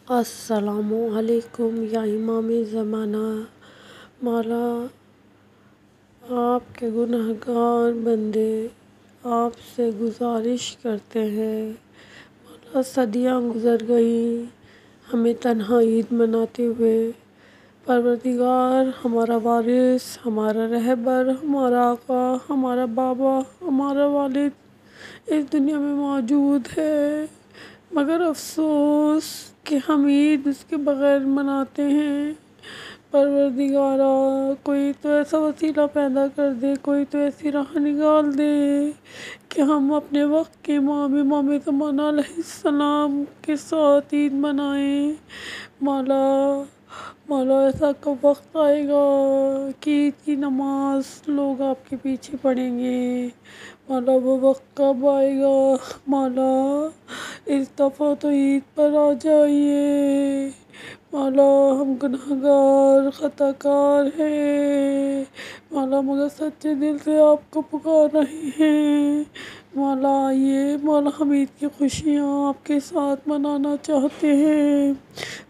السلام علیکم یا امام زمانہ، مولا آپ کے گنہگار بندے آپ سے گزارش کرتے ہیں، مولا صدیاں گزر گئیں ہمیں تنہا عید مناتے ہوئے، پروردگار ہمارا وارث، ہمارا رہبر، ہمارا آقا، ہمارا بابا، ہمارا والد اس دنیا میں موجود ہے، مگر افسوس کہ ہم عید اس کے بغیر مناتے ہیں۔ پروردگارا کوئی تو ایسا وسیلہ پیدا کر دے، کوئی تو ایسی راہ نکال دے کہ ہم اپنے وقت کے امام زمانہ علیہ السلام کے ساتھ عید منائیں۔ مولا ایسا کب وقت آئے گا کہ عید کی نماز لوگ آپ کے پیچھے پڑھیں گے؟ مولا وہ وقت کب آئے گا؟ مولا اس دفعہ تو عید پر آ جائیے۔ مولا ہم گنہگار خطا کار ہیں، مولا مگر سچے دل سے آپ کو پکار رہے ہیں۔ مولا آئیے، مولا ہم عید کی خوشیاں آپ کے ساتھ منانا چاہتے ہیں۔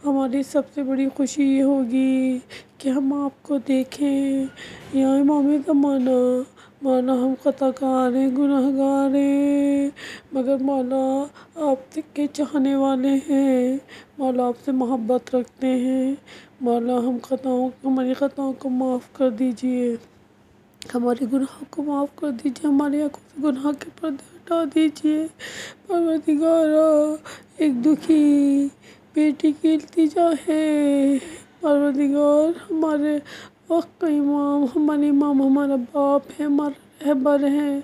ہماری سب سے بڑی خوشی یہ ہوگی کہ ہم آپ کو دیکھیں یا امام زمانہ۔ مولا ہم خطا کار ہیں، گنہگار ہیں، مگر مولا آپ کے چاہنے والے ہیں، مولا آپ سے محبت رکھتے ہیں۔ مولا ہماری خطاؤں کو معاف کر دیجئے، ہمارے گناہوں کو معاف کر دیجئے، ہماری آنکھوں سے گناہ کے پردے ہٹا دیجئے۔ پروردگارا ایک دکھی بیٹی کی التجا ہے، پروردگار ہمارے وقت کا امام، ہمارا باپ ہے، ہمارا رہبر ہے،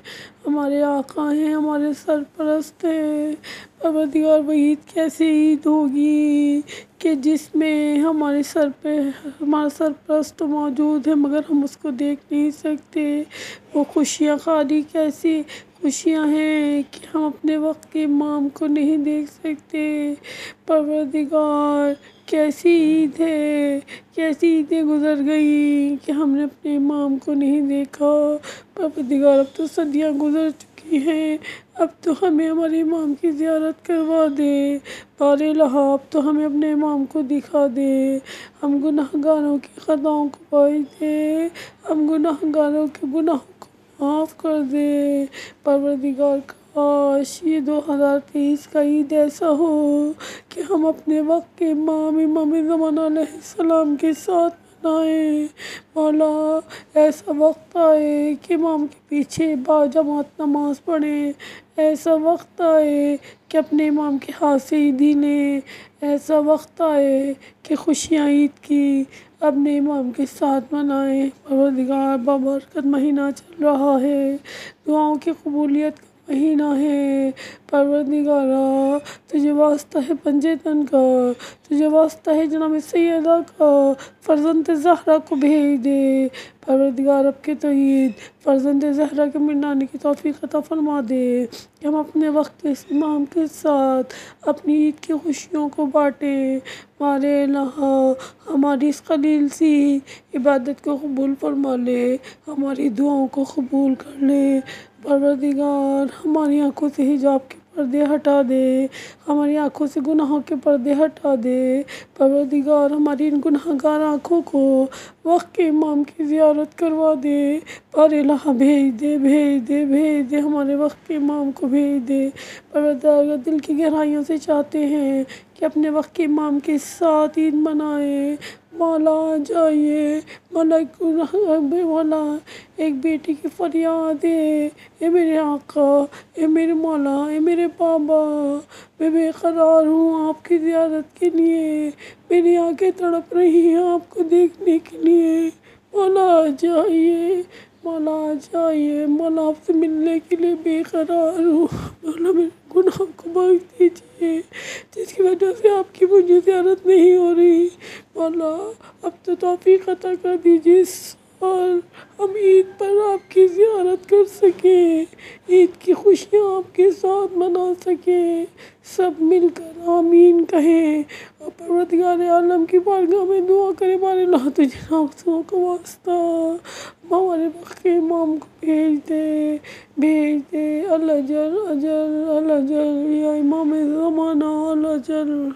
ہمارے آقا ہیں، ہمارے سرپرست ہیں۔ پروردگار وہ عید کیسی عید ہوگی کہ جس میں ہمارا سرپرست تو موجود ہے مگر ہم اس کو دیکھ نہیں سکتے۔ وہ خوشیاں خالی کیسی خوشیاں ہیں کہ ہم اپنے وقت کے امام کو نہیں دیکھ سکتے۔ پروردگار کیسی عید ہے، کیسی عیدیں گزر گئیں کہ ہم نے اپنے امام کو نہیں دیکھا۔ پروردگار اب تو صدیاں گزر چکی ہیں، اب تو ہمیں ہمارے امام کی زیارت کروا دے۔ بار الہ اب تو ہمیں اپنے امام کو دکھا دے، ہم گنہگاروں کی خطاؤں کو باعث دے، ہم گنہگاروں کے گناہوں کو معاف کر دے۔ پروردگار کاش یہ 2023 کا عید ایسا ہو کہ ہم اپنے وقت کے امام زمانہ علیہ السلام کے ساتھ منائیں۔ مولا ایسا وقت آئے کہ امام کے پیچھے باجماعت نماز پڑھیں، ایسا وقت آئے کہ اپنے امام کے ہاتھ سے عیدی لیں، ایسا وقت آئے کہ خوشیاں عید کی اپنے امام کے ساتھ منائیں۔ پروردگار بابرکت مہینہ چل رہا ہے، دعاؤں کی قبولیت کا مہینہ ہے۔ پروردگارا تجھے واسطہ ہے پنجے تن کا، تجھے واسطہ ہے جناب سیدہ کا، فرزند زہرا کو بھیج دے۔ پروردگار اب کے تو عید فرزند زہرا کے منانے کی توفیق عطا فرما دے کہ ہم اپنے وقت کے اس امام کے ساتھ اپنی عید کی خوشیوں کو بانٹیں۔ بارے الہ ہماری اس قلیل سی عبادت کو قبول فرما لے، ہماری دعاؤں کو قبول کر لے۔ پروردگار ہماری آنکھوں سے حجاب کے پردے ہٹا دے، ہماری آنکھوں سے گناہوں کے پردے ہٹا دے۔ پروردگار ہماری ان گنہگار آنکھوں کو وقت کے امام کی زیارت کروا دے۔ بار الہ بھیج دے ہمارے وقت کے امام کو بھیج دے۔ پروردگار دل کی گہرائیوں سے چاہتے ہیں کہ اپنے وقت کے امام کے ساتھ عید منائیں۔ مولا آ جائیے، مولا ایک بیٹی کی فریاد ہے، اے میرے آقا، اے میرے مولا، اے میرے بابا، میں بے قرار ہوں آپ کی زیارت کے لیے، میری آنکھیں تڑپ رہی ہیں آپ کو دیکھنے کے لیے۔ مولا آ جائیے، مولا آ جائیے، مولا آپ سے ملنے کے لیے بے قرار ہوں۔ مولا میرے گناہوں کو بخش دیجئے جس کی وجہ سے آپ کی مجھے زیارت نہیں ہو رہی۔ مولا اب تو توفیق عطا کر دیجئے اس سال ہم عید پر آپ کی زیارت کر سکیں، عید کی خوشیاں آپ کے ساتھ منا سکیں، سب مل کر آمین کہیں اور پروردگار عالم کی بارگاہ میں دعا کریں۔ بار الہ تجھے آنسوؤں کا واسطہ ہمارے وقت کے امام کو بھیج دے، الجل الجل الجل یا امام زمانہ الجل۔